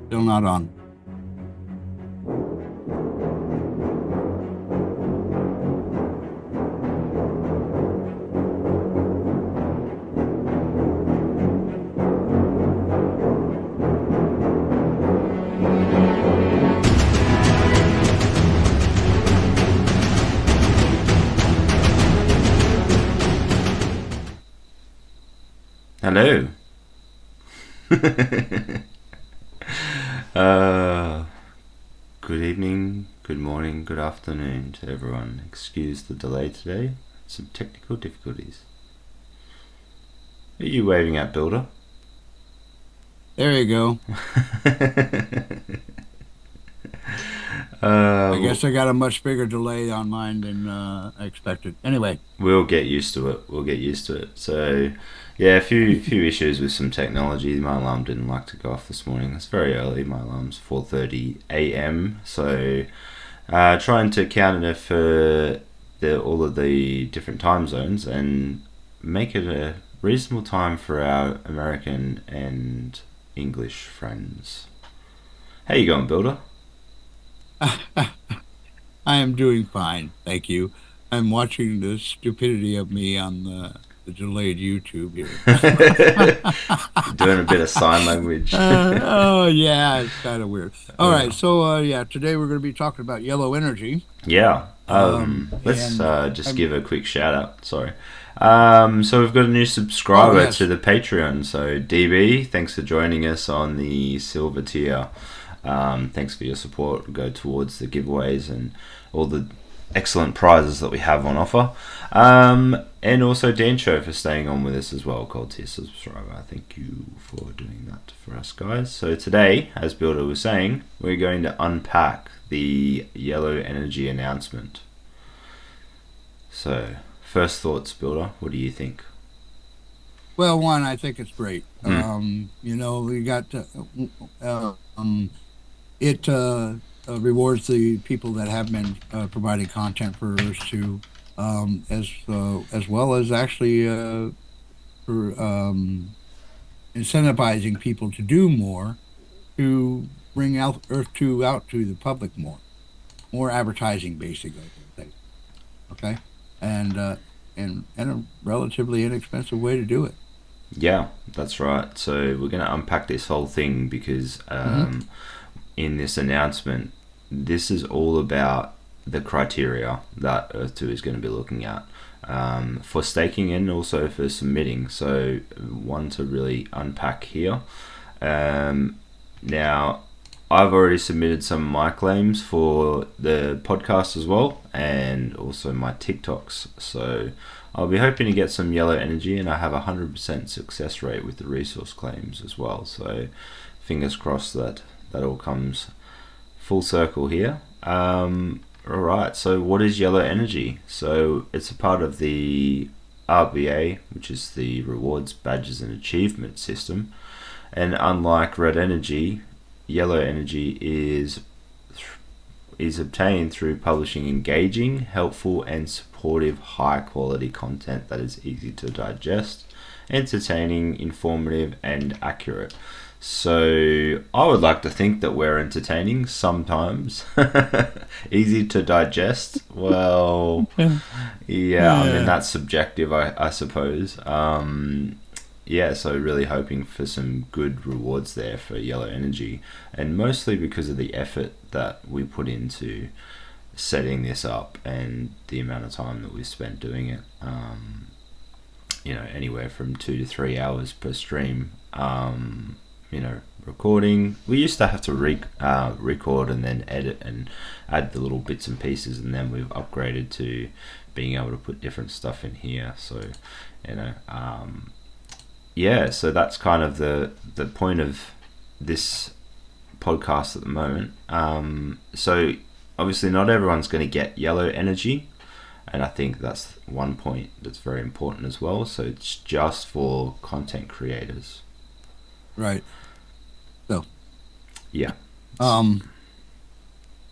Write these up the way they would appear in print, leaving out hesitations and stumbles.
Still not on. Hello. uh, Good evening, good morning, good afternoon to everyone. Excuse the delay today. Some technical difficulties. Are you waving at Builder? There you go. I Well, guess I got a much bigger delay on mine than I expected. Anyway, we'll get used to it. We'll get used to it. So, yeah, a few issues with some technology. My alarm didn't like to go off this morning. It's very early. My alarm's 4:30 a.m. So, trying to counter it for all of the different time zones and make it a reasonable time for our American and English friends. How you going, Builder? I am doing fine, thank you. I'm watching the stupidity of me on the delayed YouTube here. Doing a bit of sign language. Oh yeah, it's kind of weird. All right, uh, so yeah, today we're going to be talking about yellow energy. yeah. Let's And just I'm give a quick shout out. Sorry. So we've got a new oh subscriber to yes, the Patreon. So DB, thanks for joining us on the silver tier. Thanks for your support. Go towards the giveaways and all the excellent prizes that we have on offer. And also Dan Cho for staying on with us as well. Gold tier subscriber. Thank you for doing that for us, guys. So today, as Builder was saying, we're going to unpack the yellow energy announcement. So, first thoughts, Builder. What do you think? well, one, I think it's great. Hmm. We got it rewards the people that have been providing content for us to, as well as actually for incentivizing people to do more to bring out Earth 2 out to the public more advertising, basically. Okay, and and a relatively inexpensive way to do it. Yeah, that's right. So we're going to unpack this whole thing because Hmm. in this announcement, this is all about the criteria that Earth 2 is going to be looking at for staking and also for submitting. So, one to really unpack here. Um, Now, I've already submitted some of my claims for the podcast as well, and also my TikToks. So I'll be hoping to get some yellow energy, and I have a 100% success rate with the resource claims as well. So fingers crossed that that all comes full circle here. All right. So what is yellow energy? So it's a part of the RBA, which is the rewards, badges, and achievement system. And unlike red energy, yellow energy is obtained through publishing engaging, helpful, and supportive high quality content that is easy to digest, entertaining, informative, and accurate. So I would like to think that we're entertaining sometimes. Easy to digest. Well, yeah, I mean Yeah. that's subjective, I suppose. Yeah, so really hoping for some good rewards there for yellow energy, and mostly because of the effort that we put into setting this up and the amount of time that we spent doing it. Anywhere from 2 to 3 hours per stream. Recording. We used to have to record and then edit and add the little bits and pieces, and then we've upgraded to being able to put different stuff in here. So, you know, yeah, so that's kind of the point of this podcast at the moment. So obviously, not everyone's going to get yellow energy, and I think that's one point that's very important as well. So it's just for content creators. Right. So, Yeah. um,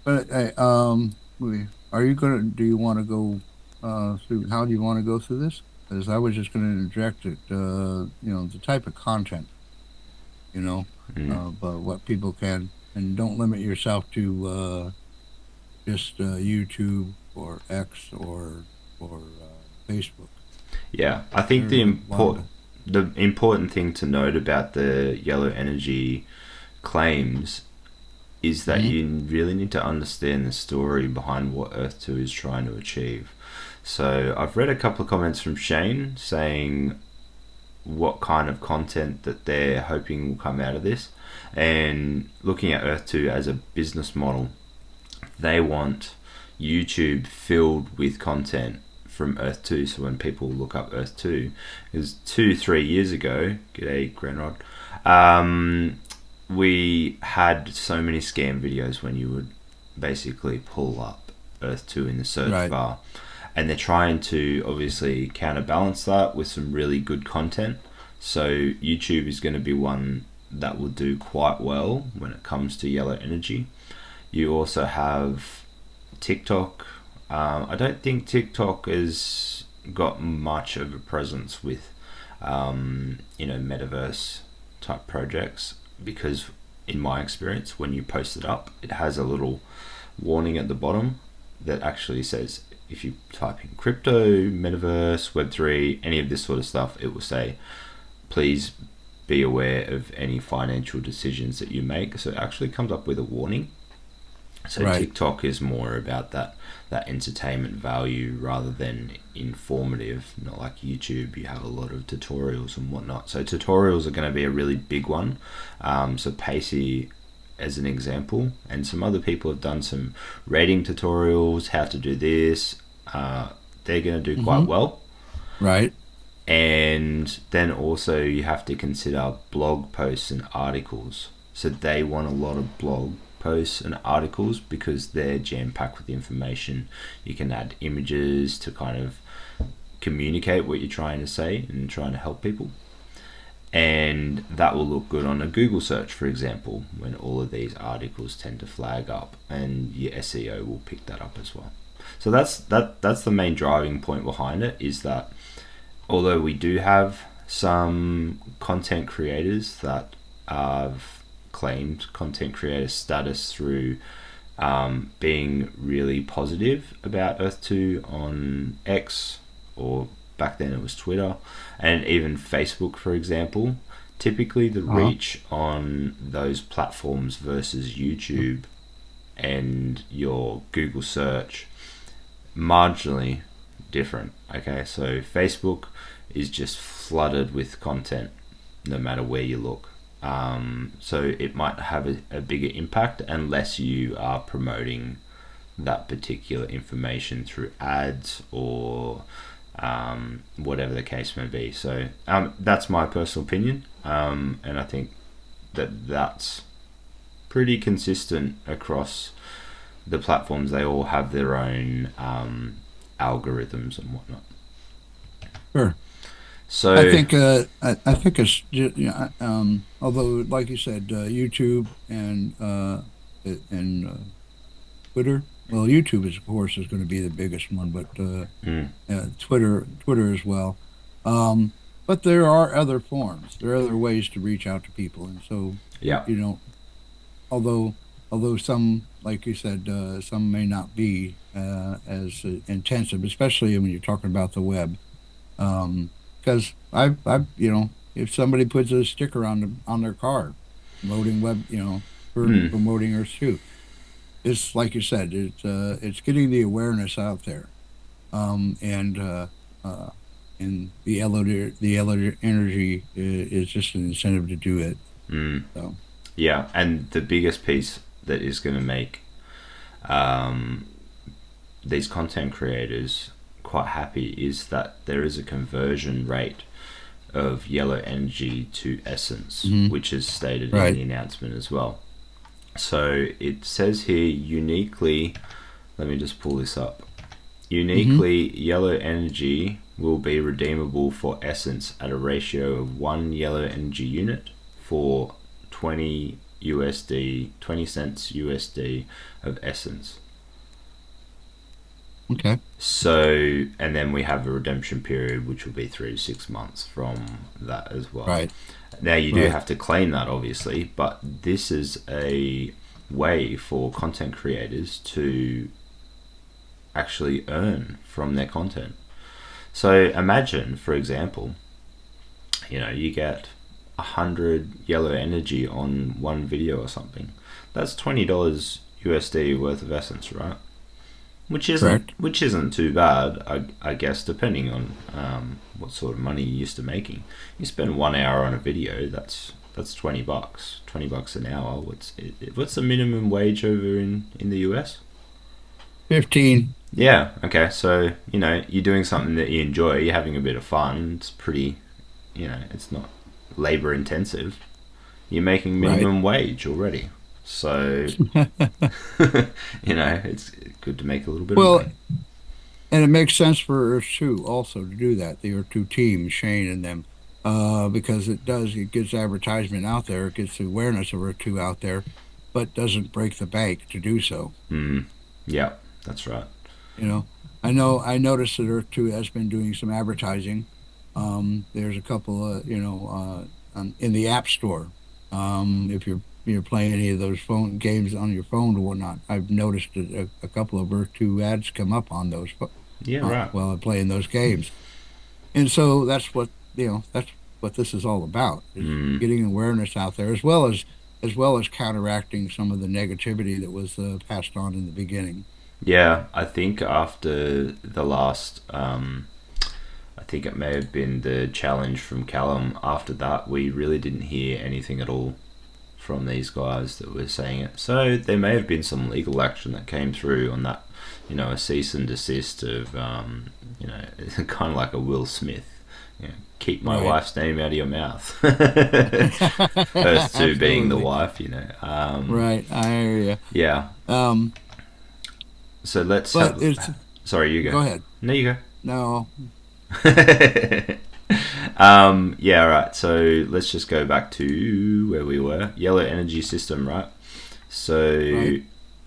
but are you gonna? Do you want to go through? How do you want to go through this? Because I was just going to interject it. The type of content. You know. of what people can, and don't limit yourself to just YouTube or X or Facebook. Yeah, I think There's a lot of the important thing to note about the yellow energy claims is that Mhm. you really need to understand the story behind what Earth 2 is trying to achieve. So I've read a couple of comments from Shane saying what kind of content that they're hoping will come out of this, and looking at Earth 2 as a business model, they want YouTube filled with content from Earth 2. So when people look up Earth 2, because 2-3 years ago, g'day Granrod, we had so many scam videos when you would basically pull up Earth 2 in the search right, bar. And they're trying to obviously counterbalance that with some really good content. So YouTube is going to be one that will do quite well when it comes to yellow energy. You also have TikTok. I don't think TikTok has got much of a presence with, metaverse type projects, because in my experience, when you post it up, it has a little warning at the bottom that actually says, if you type in crypto, metaverse, Web3, any of this sort of stuff, it will say, please be aware of any financial decisions that you make. So it actually comes up with a warning. So right. TikTok is more about that entertainment value rather than informative. Not like YouTube, you have a lot of tutorials and whatnot. So tutorials are going to be a really big one. So Pacey, as an example, and some other people have done some rating tutorials, how to do this. They're going to do quite Hmm. well. Right. And then also you have to consider blog posts and articles. So they want a lot of blog posts and articles because they're jam-packed with information. You can add images to kind of communicate what you're trying to say and trying to help people. And that will look good on a Google search, for example, when all of these articles tend to flag up, and your SEO will pick that up as well. So that's the main driving point behind it, is that although we do have some content creators that have claimed content creator status through being really positive about Earth 2 on X, or back then it was Twitter, and even Facebook, for example, typically the Uh-huh. reach on those platforms versus YouTube and your Google search, marginally different. Okay, so Facebook is just flooded with content no matter where you look. So it might have a bigger impact unless you are promoting that particular information through ads or whatever the case may be. So that's my personal opinion, and I think that's pretty consistent across the platforms. They all have their own algorithms and whatnot. Sure. I So think I think it's just, although like you said, YouTube and Twitter. Well, YouTube is of course is going to be the biggest one, but mm, Twitter as well. Um, but there are other forms. There are other ways to reach out to people, and so yeah, you know, although although some, like you said, some may not be as intensive, especially when you're talking about the web. Because I've if somebody puts a sticker on their car, promoting web, for mm, promoting Earth 2, it's like you said, it's getting the awareness out there, um, and uh, uh, and the yellow energy is just an incentive to do it. mm, So yeah. And the biggest piece that is going to make um, these content creators quite happy is that there is a conversion rate of yellow energy to essence, mhm. which is stated in Right. the announcement as well. So it says here uniquely, let me just pull this up. Hmm. Uniquely, yellow energy will be redeemable for essence at a ratio of 1 yellow energy unit for 20 USD, 20 cents USD of essence. Okay. So, and then we have a redemption period, which will be 3 to 6 months from that as well. Right. Now, you do Right. have to claim that, obviously, but this is a way for content creators to actually earn from their content. So, imagine, for example, you get 100 yellow energy on one video or something. That's $20 USD worth of essence, right? which isn't Correct. which isn't too bad, I guess, depending on what sort of money you're used to making. You spend 1 hour on a video, that's $20, $20 an hour. What's the minimum wage over in the US? 15. Yeah, okay, so you're doing something that you enjoy, you're having a bit of fun. It's pretty, it's not labor intensive. You're making Right. minimum wage already, so it's good to make a little bit of Well, money. and it makes sense for Earth 2 also to do that, the Earth 2 team, Shane and them, because it gets advertisement out there, it gets the awareness of Earth 2 out there, but doesn't break the bank to do so. Mm, yeah, that's right. You know, I noticed that Earth 2 has been doing some advertising. There's a couple of, in the App Store. If you're playing any of those phone games on your phone or whatnot, I've noticed that a couple of Earth 2 ads come up on those Yeah, right. while I'm playing those games. And so that's what this is all about, is Mm, getting awareness out there as well as counteracting some of the negativity that was passed on in the beginning. yeah, I think after the last, I think it may have been the challenge from Callum. After that, we really didn't hear anything at all from these guys that were saying it. So there may have been some legal action that came through on that, a cease and desist of, kind of like a Will Smith. Keep my Right. wife's name out of your mouth. Earth 2 being the Absolutely. wife. Right. I hear you. Yeah. Um, So let's but have. it's Sorry, you go. Go ahead. No, you No. go. Yeah, right. So let's just go back to where we were. Yellow energy system, right? So Right.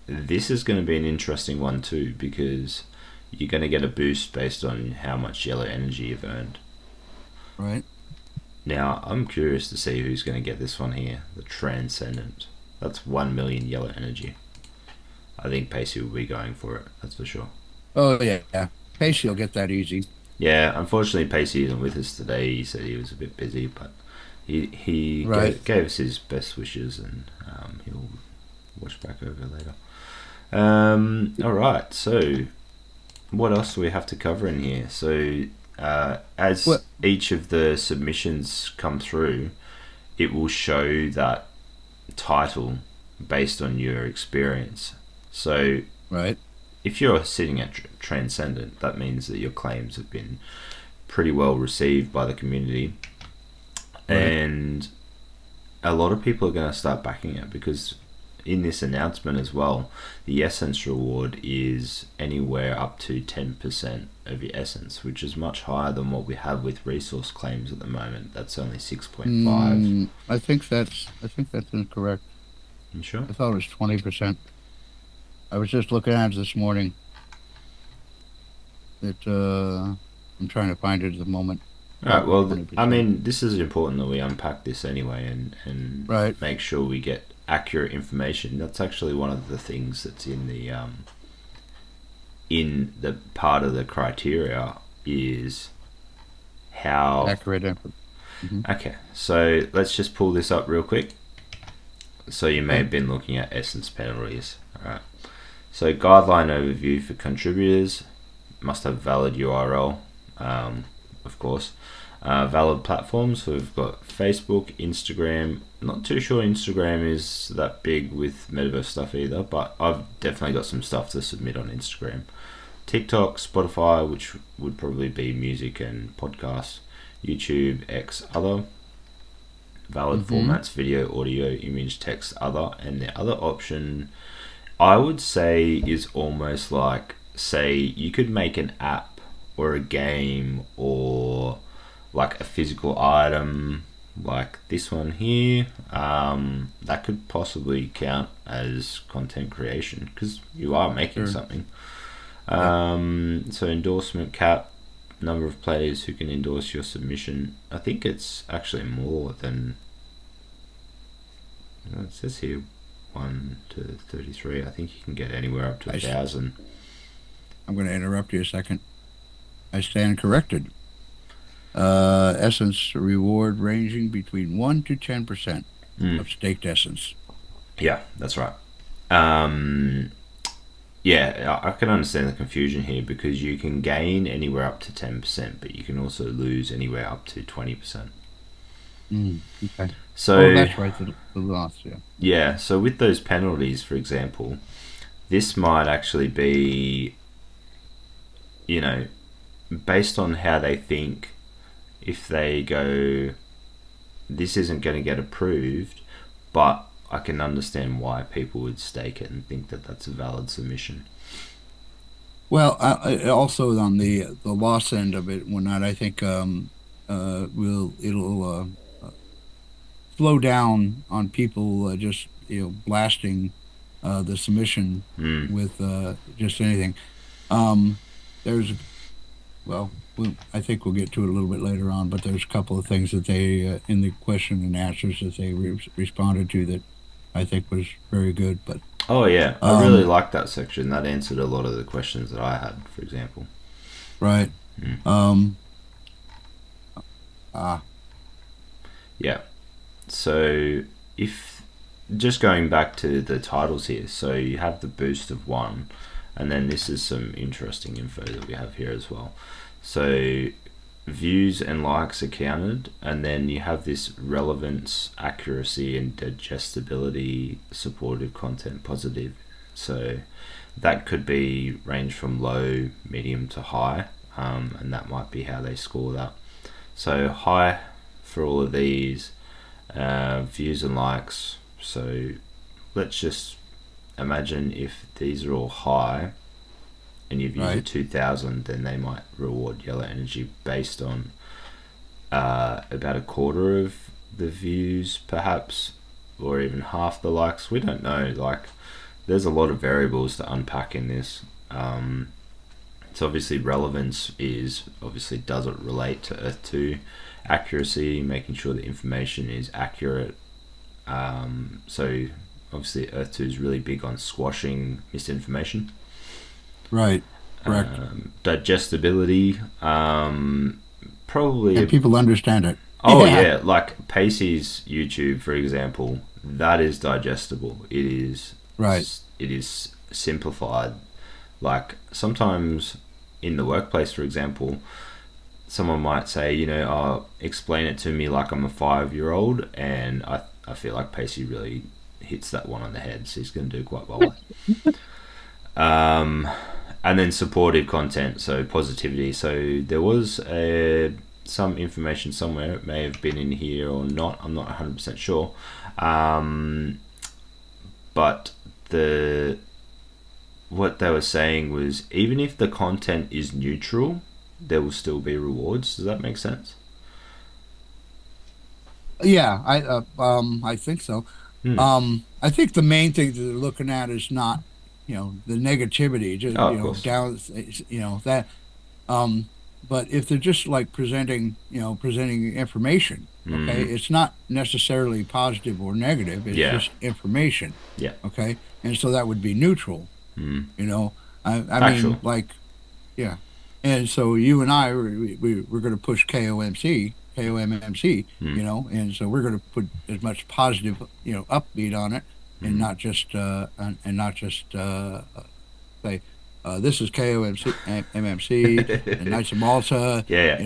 this is going to be an interesting one too, because you're going to get a boost based on how much yellow energy you've earned. Right. Now, I'm curious to see who's going to get this one here. The Transcendent. That's 1 million yellow energy. I think Pacey will be going for it. That's for sure. Oh yeah. Yeah. Pacey will get that easy. Yeah, unfortunately, Pacey isn't with us today. He said he was a bit busy, but he Right. gave us his best wishes, and he'll watch back over later. All right, so what else do we have to cover in here? So, as What? each of the submissions come through, it will show that title based on your experience. So, Right. if you're sitting at Transcendent, that means that your claims have been pretty well received by the community, Right. and a lot of people are going to start backing it, because in this announcement as well, the essence reward is anywhere up to 10% of your essence, which is much higher than what we have with resource claims at the moment. That's only 6.5. I think that's incorrect. You sure? I thought it was 20%. I was just looking at it this morning. I'm trying to find it at the moment. All right. Thought it was Well, I 20%. mean, this is important that we unpack this anyway, and Right. make sure we get accurate information. That's actually one of the things that's in the part of the criteria is how. Accurate info. Hmm. Okay, so let's just pull this up real quick. So you may Okay. have been looking at essence penalties. All right. So guideline overview for contributors must have valid URL, of course. Valid platforms. So we've got Facebook, Instagram. Not too sure Instagram is that big with metaverse stuff either, but I've definitely got some stuff to submit on Instagram. TikTok, Spotify, which would probably be music and podcasts. YouTube, X, other. Valid Hmm. formats: video, audio, image, text, other. And the other option, I would say, is almost like, say, you could make an app or a game or like a physical item like this one here. That could possibly count as content creation, because you are making Sure. something. Yeah. So endorsement cap, number of players who can endorse your submission. I think it's actually more than it says here. 1 to 33. I think you can get anywhere up to I, 1,000. I'm going to interrupt you a second. I stand corrected. Essence reward ranging between 1 to 10% Mm. of staked essence. Yeah, that's right. Um, yeah, I can understand the confusion here because you can gain anywhere up to 10%, but you can also lose anywhere up to 20%. Okay. Oh, So, that's right. The loss. Yeah. yeah, so with those penalties, for example, this might actually be, you know, based on how they think, if they go, this isn't going to get approved, but I can understand why people would stake it and think that that's a valid submission. Well, also on the loss end of it, whatnot, I think will it'll slow down on people just blasting the submission Mm. with just anything. Um, there's well, I think we'll get to it a little bit later on, but there's a couple of things that they in the question and answers that they responded to that I think was very good. But Oh yeah, I really um, liked that section. That answered a lot of the questions that I had, for example. right. Mm. Um, ah, Yeah. So if just going back to the titles here, so you have the boost of one, and then this is some interesting info that we have here as well. So views and likes are counted, and then you have this relevance, accuracy, and digestibility, supportive content, positive. So that could be range from low, medium to high, and that might be how they score that. So high for all of these, views and likes. So let's just imagine if these are all high and your views are right. 2,000, then they might reward Yellow Energy based on about a quarter of the views, perhaps, or even half the likes. We don't know. Like, there's a lot of variables to unpack in this. So obviously relevance is obviously, does it relate to Earth 2? Accuracy, making sure the information is accurate. So obviously Earth 2 is really big on squashing misinformation. Right. Correct. Digestibility, probably. And people understand it. Oh Yeah. yeah, like Pacey's YouTube, for example, that is digestible. Right. It is simplified. Like sometimes in the workplace, for example, someone might say, explain it to me like I'm a 5-year-old, and I feel like Pacey really hits that one on the head, so he's going to do quite well. And then supportive content, so positivity. So there was some information somewhere, it may have been in here or not, I'm not 100% sure. But what they were saying was, even if the content is neutral, there will still be rewards. Does that make sense? Yeah. I think so. Hmm. I think the main thing that they're looking at is not, the negativity, just, Oh, of course. down, that, um, but if they're just like presenting information, okay, Hmm. it's not necessarily positive or negative, it's Yeah. just information, Yeah. okay, and so that would be neutral, Hmm. you know. I Factual. mean, like, yeah, and so you and I, we're going to push KOMMC, Hmm. and so we're going to put as much positive, upbeat on it, and Hmm. not just say, this is KOMC, MMC, and Knights of Malta, Yeah.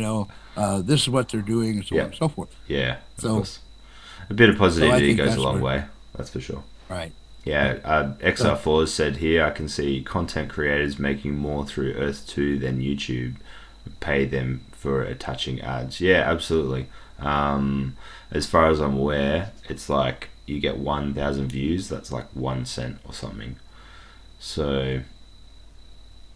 this is what they're doing, and so on Yeah. and so forth. Yeah. Of So, course. A bit of so I positivity think goes a that's long what, way. That's for sure. right, Yeah, right. So, XR4 has said here, I can see content creators making more through Earth 2 than YouTube pay them for attaching ads. Yeah, absolutely. As far as I'm aware, it's like you get 1,000 views, that's like 1 cent or something. So,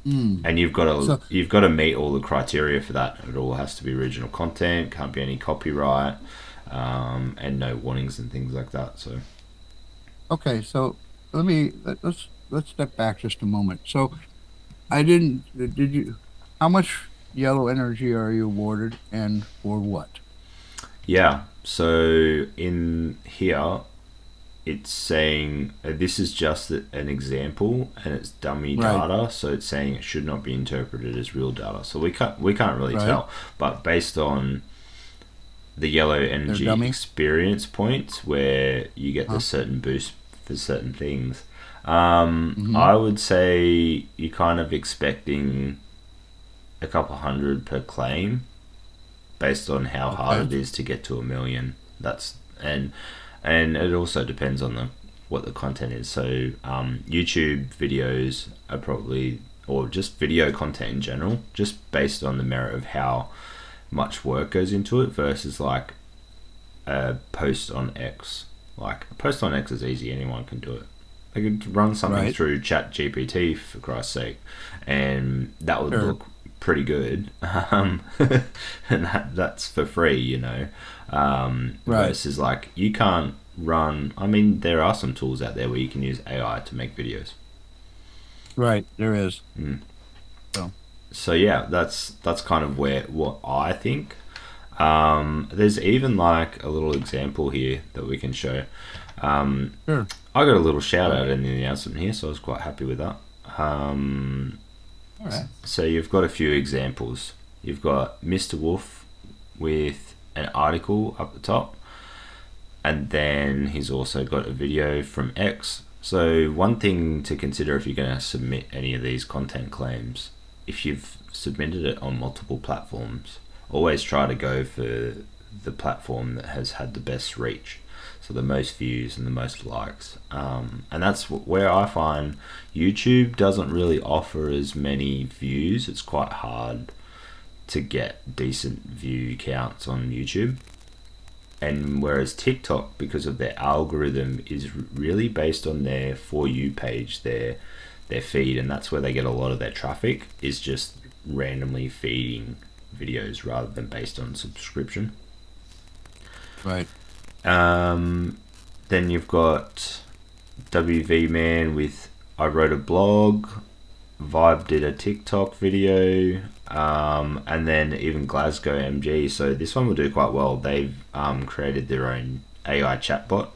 mm, and so you've got to meet all the criteria for that. It all has to be original content, can't be any copyright, and no warnings and things like that. So, okay, so let's step back just a moment. So, I didn't. Did you? How much yellow energy are you awarded, and for what? Yeah. So in here, it's saying this is just an example and it's dummy Right. data, so it's saying it should not be interpreted as real data. So we can't really Right. tell, but based on the yellow They're energy dummy. experience points where you get the Huh. certain boost for certain things, Mm-hmm. I would say you're kind of expecting a couple hundred per claim based on how hard Okay. it is to get to 1 million. That's and it also depends on the what the content is. So YouTube videos are probably, or just video content in general, just based on the merit of how much work goes into it versus like a post on X. Like a post on X is easy; anyone can do it. They could run something Right. through Chat GPT for Christ's sake, and that would Sure. look pretty good. And that's for free, Right. versus like you can't run. I mean, there are some tools out there where you can use AI to make videos. Right. There is. Mm. So. So yeah, that's kind of where what I think. There's even like a little example here that we can show. Um, Sure. I got a little shout out in the announcement here, so I was quite happy with that. All right. So you've got a few examples. You've got Mr. Wolf with an article up the top, and then he's also got a video from X. So one thing to consider if you're going to submit any of these content claims, if you've submitted it on multiple platforms, always try to go for the platform that has had the best reach, so the most views and the most likes. And that's where I find YouTube doesn't really offer as many views. It's quite hard to get decent view counts on YouTube. And whereas TikTok, because of their algorithm, is really based on their For You page, their feed, and that's where they get a lot of their traffic, is just randomly feeding videos rather than based on subscription. Right. Then you've got WV Man with I wrote a blog, Vibe did a TikTok video, and then even Glasgow MG. So this one will do quite well. They've created their own AI chatbot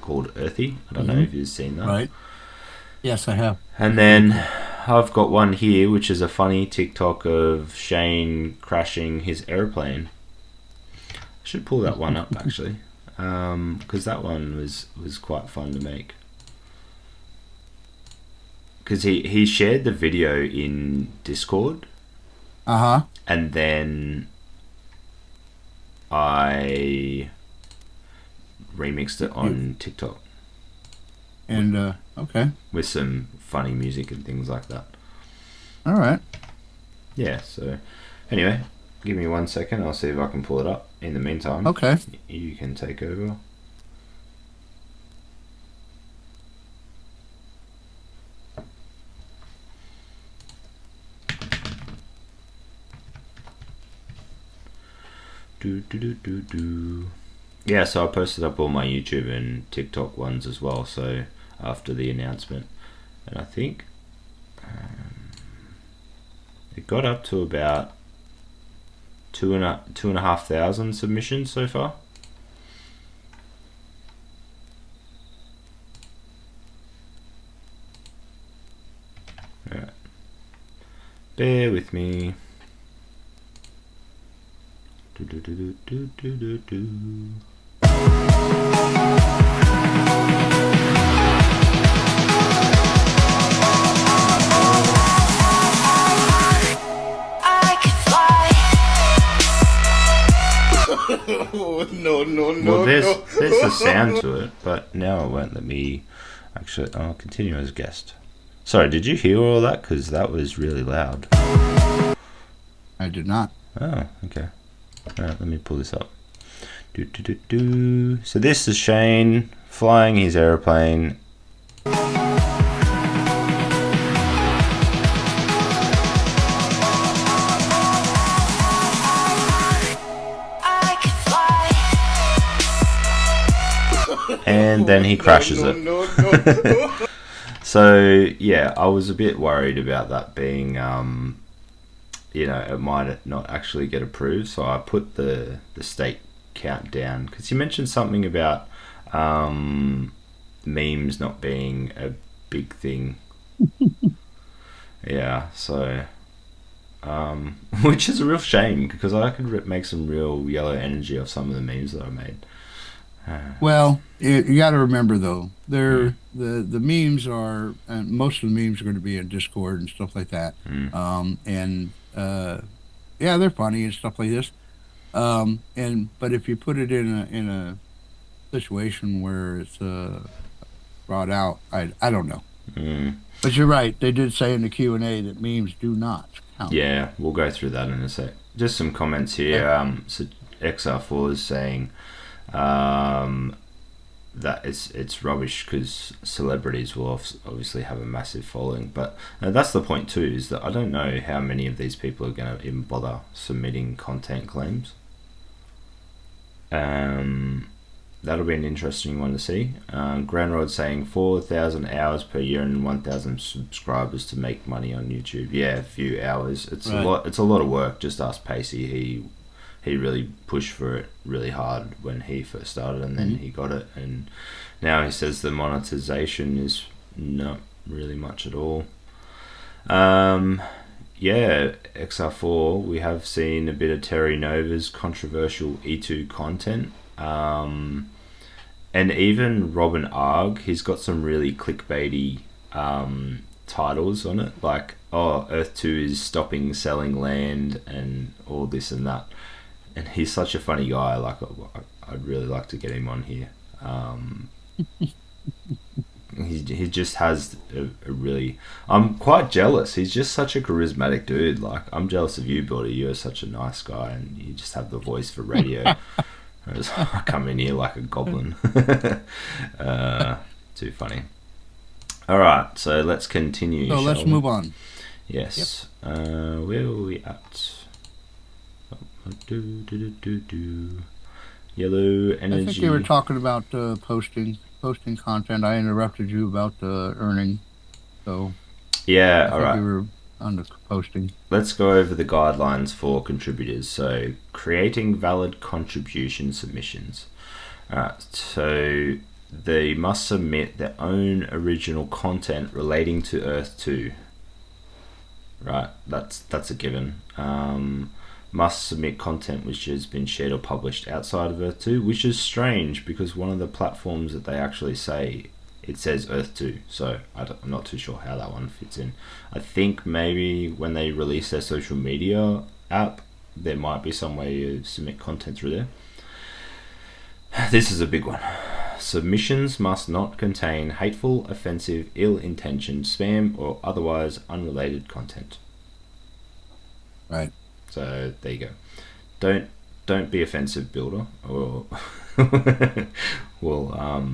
called Earthy. I don't know Mm-hmm. if you've seen that. Right. Yes, I have. And It's very then cool. I've got one here, which is a funny TikTok of Shane crashing his airplane. I should pull that one up actually, because that one was quite fun to make. Because he shared the video in Discord, Uh huh. and then I remixed it on TikTok And okay. with some funny music and things like that. All right. Yeah, so anyway, give me 1 second. I'll see if I can pull it up. In the meantime, Okay. you can take over. Do, do, do, do, do. Yeah, so I posted up all my YouTube and TikTok ones as well. So after the announcement, and I think it got up to about two and a half thousand submissions so far. Alright. Bear with me. Do, do, do, do, do, do, do, do. I could fly. Oh, no, no, Well, no, there's no. there's a sound to it, but now it won't let me. Actually, I'll continue as guest. Sorry, did you hear all that? Because that was really loud. I did not. Oh, okay. Alright, let me pull this up. Do, do, do, do. So this is Shane flying his aeroplane. I could fly. And then he crashes no, it. no, no, no. So yeah, I was a bit worried about that being, it might not actually get approved. So I put the state count down because you mentioned something about memes not being a big thing. Yeah, so which is a real shame because I could make some real yellow energy of some of the memes that I made. Well, you got to remember though, Mm, the memes are, and most of the memes are going to be in Discord and stuff like that. mm, And yeah, they're funny and stuff like this. And but if you put it in a situation where it's brought out, I don't know. mm. But you're right. They did say in the Q&A that memes do not count. Yeah, we'll go through that in a sec. Just some comments Okay. here. So XR4 is saying um, that it's rubbish because celebrities will obviously have a massive following. But that's the point too, is that I don't know how many of these people are going to even bother submitting content claims. That'll be an interesting one to see. Grand Rod saying 4,000 hours per year and 1,000 subscribers to make money on YouTube. Yeah, a few hours. It's a Right. lot. It's a lot of work. Just ask Pacey. He really pushed for it really hard when he first started, and then he got it. And now he says the monetization is not really much at all. Yeah, XR4. We have seen a bit of Terry Nova's controversial E2 content. And even Robin Arg, he's got some really clickbaity titles on it, like Earth 2 is stopping selling land and all this and that. And he's such a funny guy. Like I'd really like to get him on here. He just has a really. I'm quite jealous. He's just such a charismatic dude. Like I'm jealous of you, Buddy. You're such a nice guy, and you just have the voice for radio. Whereas I come in here like a goblin. Too funny. All right, so let's continue. So let's shall we? move on. Yes. Where were we at? Yellow energy. I think you were talking about posting content. I interrupted you about earning. So Yeah. I All think right. you were on the posting. Let's go over the guidelines for contributors. So, creating valid contribution submissions. Alright, so they must submit their own original content relating to Earth 2. Right, that's a given. Must submit content which has been shared or published outside of Earth 2, which is strange because one of the platforms that they actually say it says Earth 2, so I'm not too sure how that one fits in. I think maybe when they release their social media app, there might be some way to submit content through there. This is a big one. Submissions must not contain hateful, offensive, ill-intentioned spam or otherwise unrelated content. Right. So there you go. Don't be offensive, builder, or well,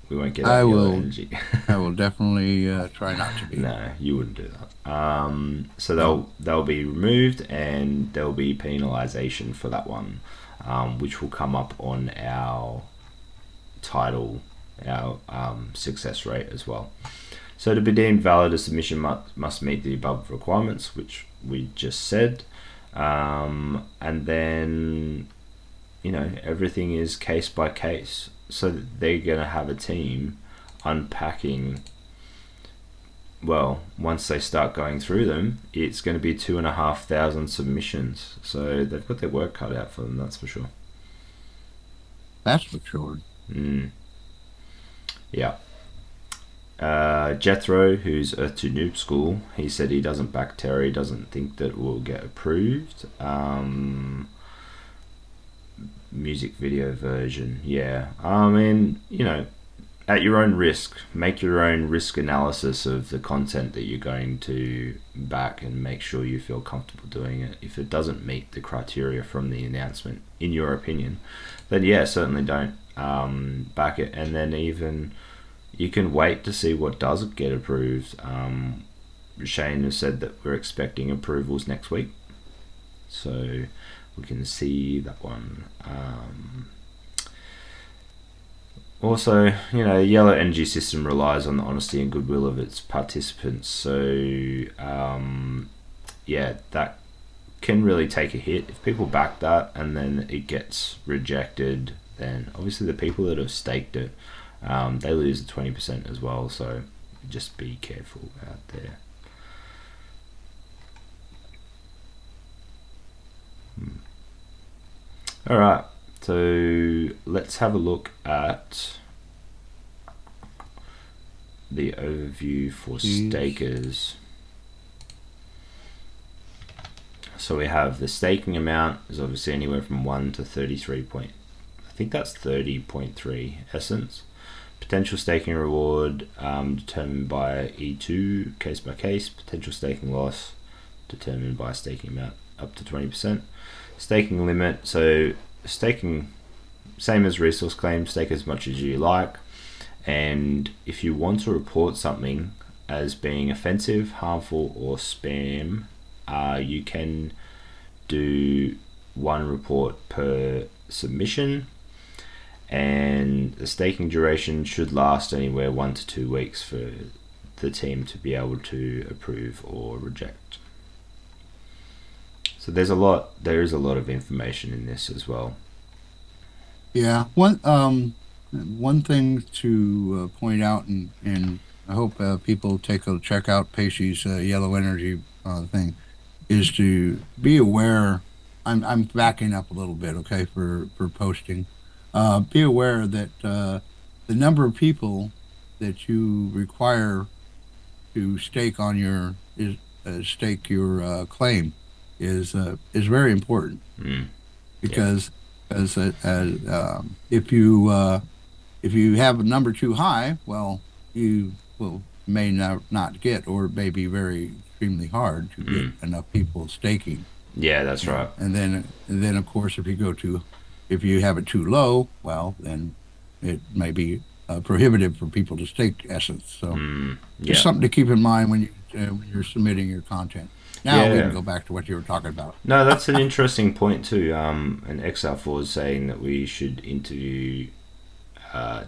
we won't get that yellow energy. I will definitely try not to be. No, you wouldn't do that. So they'll be removed, and there'll be penalisation for that one, which will come up on our title, our success rate as well. So to be deemed valid, a submission must meet the above requirements, which we just said, and then everything is case by case. So they're going to have a team unpacking. Well, once they start going through them, it's going to be 2,500 submissions. So they've got their work cut out for them, that's for sure. That's for sure. Yeah. Jethro, who's Earth 2 Noob School, he said he doesn't back Terry, doesn't think that it will get approved. Music video version, yeah. I mean, at your own risk, make your own risk analysis of the content that you're going to back and make sure you feel comfortable doing it. If it doesn't meet the criteria from the announcement, in your opinion, then yeah, certainly don't back it. And then even you can wait to see what does get approved. Shane has said that we're expecting approvals next week, so we can see that one. Also, Yellow Energy System relies on the honesty and goodwill of its participants. So, that can really take a hit if people back that and then it gets rejected. Then obviously the people that have staked it, they lose the 20% as well. So, just be careful out there. All right. So let's have a look at the overview for stakers. So we have the staking amount is obviously anywhere from 1 to 33 point. I think that's 30.3 essence. Potential staking reward determined by E2 case by case. Potential staking loss determined by staking amount up to 20%. Staking limit. So staking, same as resource claim, stake as much as you like, and if you want to report something as being offensive, harmful, or spam, you can do 1 report per submission, and the staking duration should last anywhere 1 to 2 weeks for the team to be able to approve or reject. So there is a lot of information in this as well. Yeah. One thing to point out, and I hope people check out Pacey's Yellow Energy thing, is to be aware. I'm backing up a little bit, okay, for posting. Be aware that the number of people that you require to stake your claim is very important, because if you have a number too high, well, you may not get, or it may be very extremely hard to get enough people staking. Yeah, that's right. And then of course, if you have it too low, well, then it may be prohibitive for people to stake essence. So just something to keep in mind when you're submitting your content. Now we can go back to what you were talking about. No, that's an interesting point too. And XR4 is saying that we should interview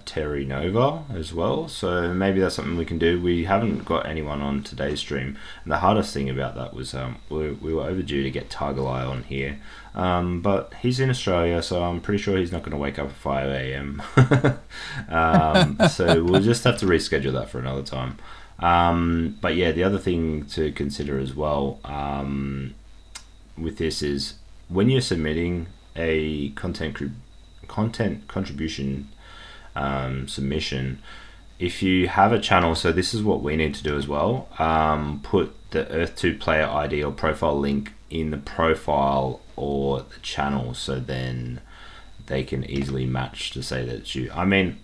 Terry Nova as well. So maybe that's something we can do. We haven't got anyone on today's stream. And the hardest thing about that was we were overdue to get Tiger Eye on here. But he's in Australia, so I'm pretty sure he's not going to wake up at 5 a.m. So we'll just have to reschedule that for another time. But yeah, the other thing to consider as well with this is when you're submitting a content contribution submission, if you have a channel, so this is what we need to do as well, put the Earth2 player ID or profile link in the profile or the channel, so then they can easily match to say that it's you. I mean,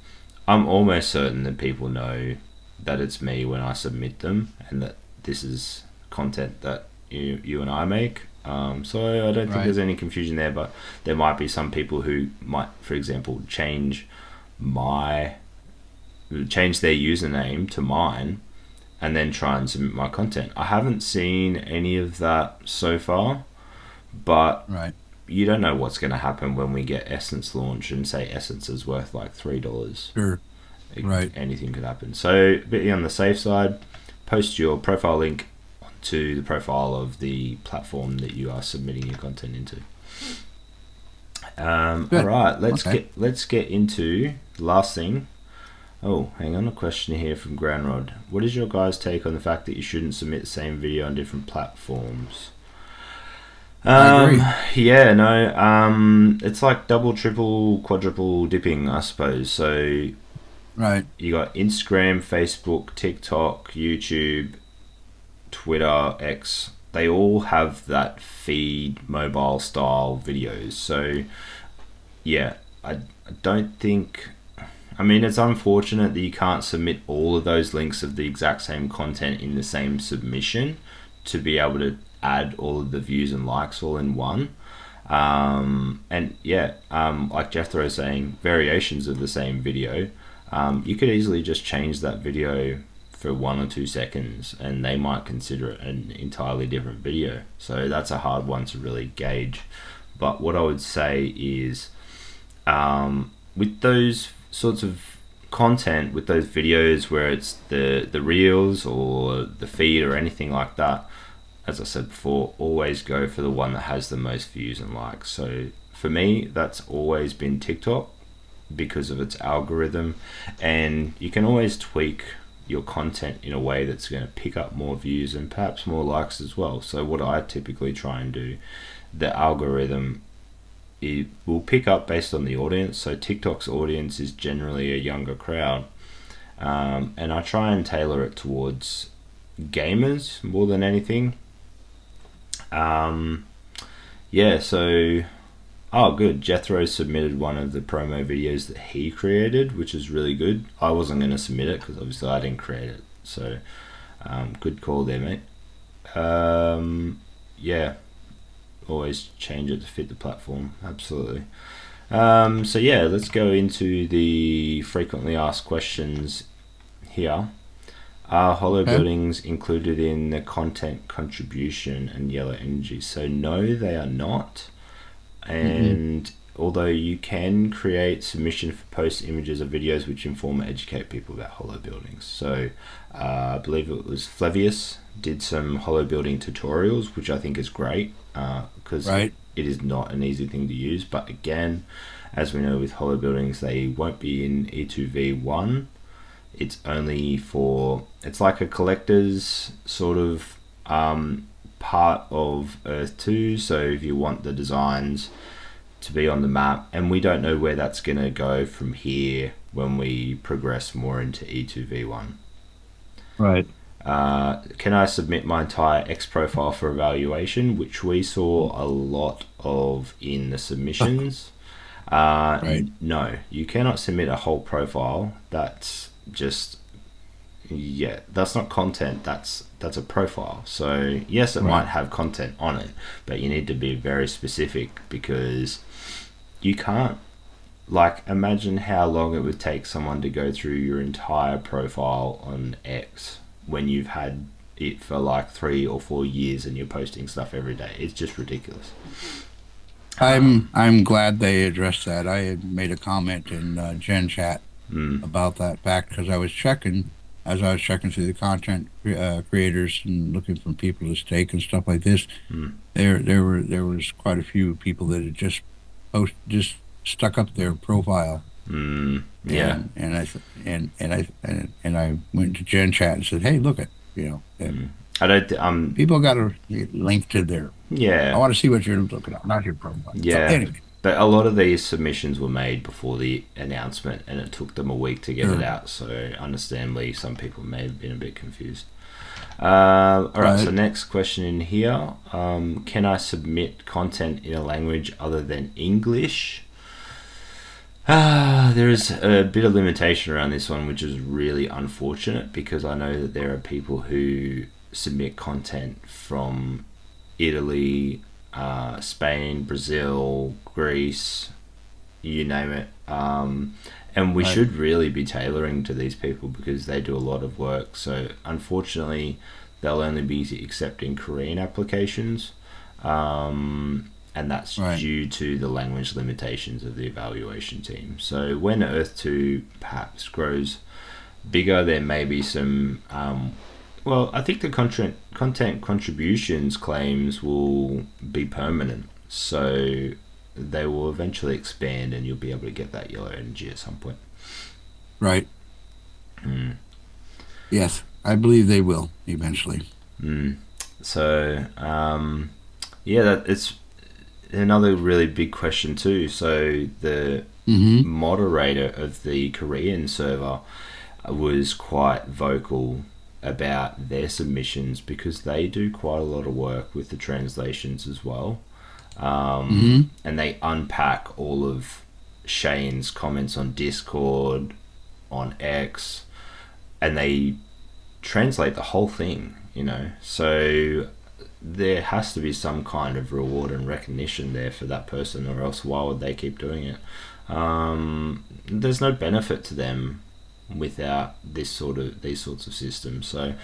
I'm almost certain that people know that it's me when I submit them, and that this is content that you and I make. So I don't think there's any confusion there, but there might be some people who might, for example, change their username to mine and then try and submit my content. I haven't seen any of that so far, but you don't know what's going to happen when we get Essence launched and say Essence is worth like $3. Sure. Anything could happen. So be on the safe side, post your profile link to the profile of the platform that you are submitting your content into. All right, let's get into the last thing. Oh, hang on, a question here from Granrod. What is your guys' take on the fact that you shouldn't submit the same video on different platforms? I agree. Yeah, no, it's like double, triple, quadruple dipping, I suppose. So you got Instagram, Facebook, TikTok, YouTube, Twitter, X. They all have that feed mobile style videos. So yeah, I don't think, I mean, it's unfortunate that you can't submit all of those links of the exact same content in the same submission to be able to add all of the views and likes all in one. And yeah, like Jethro is saying, variations of the same video. You could easily just change that video for 1 or 2 seconds and they might consider it an entirely different video. So that's a hard one to really gauge. But what I would say is with those sorts of content with those videos where it's the reels or the feed or anything like that, as I said before, always go for the one that has the most views and likes. So for me, that's always been TikTok because of its algorithm, and you can always tweak your content in a way that's going to pick up more views and perhaps more likes as well. So what I typically try and do, the algorithm, it will pick up based on the audience. So TikTok's audience is generally a younger crowd, and I try and tailor it towards gamers more than anything. So good. Jethro submitted one of the promo videos that he created, which is really good. I wasn't going to submit it because obviously I didn't create it, so good call there, mate. Always change it to fit the platform, absolutely. Let's go into the frequently asked questions here. Are hollow buildings included in the content contribution and yellow energy? So no, they are not. And although you can create submission for post images or videos which inform and educate people about hollow buildings. So I believe it was Flavius did some hollow building tutorials, which I think is great because it is not an easy thing to use. But again, as we know with hollow buildings, they won't be in E2V1. It's only for, it's like a collector's sort of part of Earth 2. So if you want the designs to be on the map, and we don't know where that's going to go from here when we progress more into E2V1. Right. Can I submit my entire X profile for evaluation, which we saw a lot of in the submissions? No, you cannot submit a whole profile. That's just, that's not content, that's a profile. So yes, it might have content on it, but you need to be very specific, because you can't, like, imagine how long it would take someone to go through your entire profile on X when you've had it for like 3 or 4 years and you're posting stuff every day. It's just ridiculous. I'm glad they addressed that. I had made a comment in Gen Chat about that fact, because I was checking through the content creators and looking for people to stake and stuff like this. There was quite a few people that had just stuck up their profile. And I went to Gen Chat and said, "Hey, look at I don't. People got to link to their. Yeah. I want to see what you're looking at, not your profile." Yeah. So anyway. But a lot of these submissions were made before the announcement, and it took them a week to get it out. So understandably, some people may have been a bit confused. All right. So next question in here: can I submit content in a language other than English? There is a bit of limitation around this one, which is really unfortunate, because I know that there are people who submit content from Italy, Spain, Brazil, Greece, you name it. And we should really be tailoring to these people, because they do a lot of work. So unfortunately, they'll only be accepting Korean applications. And that's due to the language limitations of the evaluation team. So when Earth 2 perhaps grows bigger, there may be some... I think the content contributions claims will be permanent. So they will eventually expand, and you'll be able to get that yellow energy at some point. Right. Yes, I believe they will eventually. So, it's another really big question too. So the moderator of the Korean server was quite vocal about their submissions, because they do quite a lot of work with the translations as well. And they unpack all of Shane's comments on Discord, on X, and they translate the whole thing, so there has to be some kind of reward and recognition there for that person, or else why would they keep doing it? There's no benefit to them without these sorts of systems. So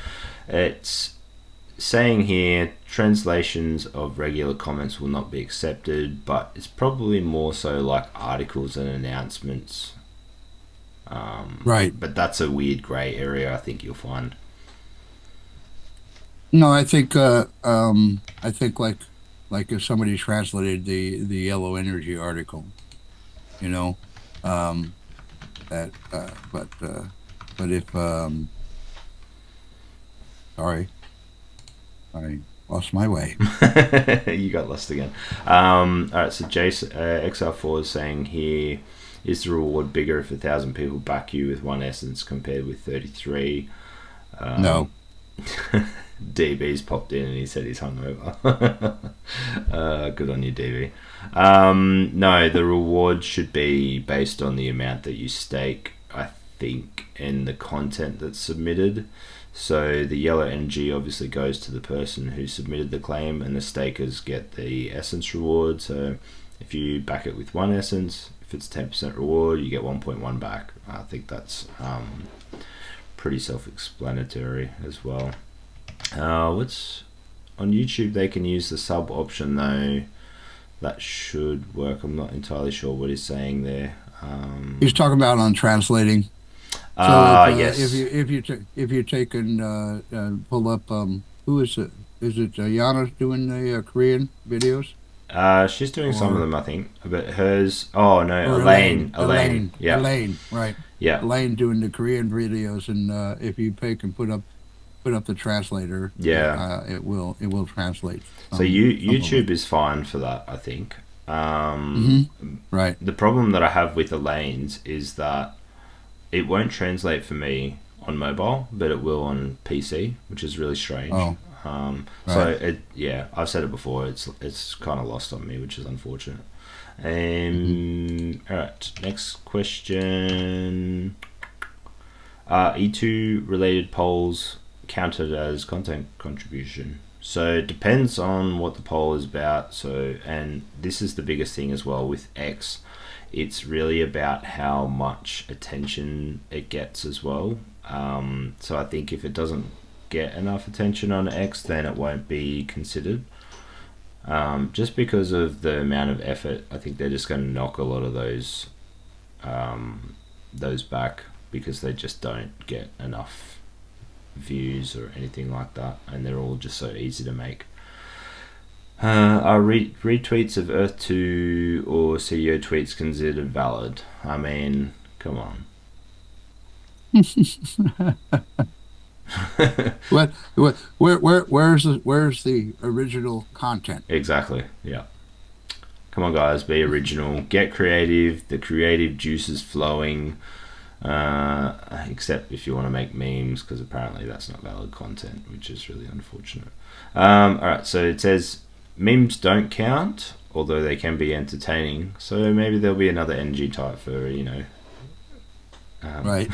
it's saying here, translations of regular comments will not be accepted, but it's probably more so like articles and announcements Right. But that's a weird grey area, I think you'll find. No, I think like if somebody translated the yellow energy article, you know, um, that but if sorry, I lost my way. You got lost again. All right, so Jason XR4 is saying here, is the reward bigger if 1,000 people back you with one essence compared with 33? No. DB's popped in and he said he's hungover. Good on you, DB. No, the reward should be based on the amount that you stake, I think, and the content that's submitted. So the yellow energy obviously goes to the person who submitted the claim, and the stakers get the essence reward. So if you back it with one essence, if it's 10% reward, you get 1.1 back. I think that's pretty self-explanatory as well. What's on YouTube? They can use the sub option though. That should work. I'm not entirely sure what he's saying there. He's talking about on translating. Yes. If you take and pull up, who is it? Is it Yana doing the Korean videos? She's doing some of them, I think. But hers. Oh no, Or Elaine. Yeah. Elaine, right? Yeah. Elaine doing the Korean videos, and if you pick and put up the translator, Yeah. it will translate. So YouTube is fine for that, I think. Right. The problem that I have with Elaine's is that it won't translate for me on mobile, but it will on PC, which is really strange. Oh. So I've said it before. It's kind of lost on me, which is unfortunate. All right, next question. E2 related polls counted as content contribution. So it depends on what the poll is about. So, and this is the biggest thing as well with X. It's really about how much attention it gets as well. So I think if it doesn't get enough attention on X, then it won't be considered. Just because of the amount of effort, I think they're just going to knock a lot of those back because they just don't get enough views or anything like that, and they're all just so easy to make. Are retweets of Earth 2 or CEO tweets considered valid? I mean, come on. Where's the original content? Exactly. Yeah. Come on, guys, be original. Get creative. The creative juice is flowing. Except if you want to make memes, because apparently that's not valid content, which is really unfortunate. Alright, so it says memes don't count, although they can be entertaining. So maybe there'll be another energy type for, Right.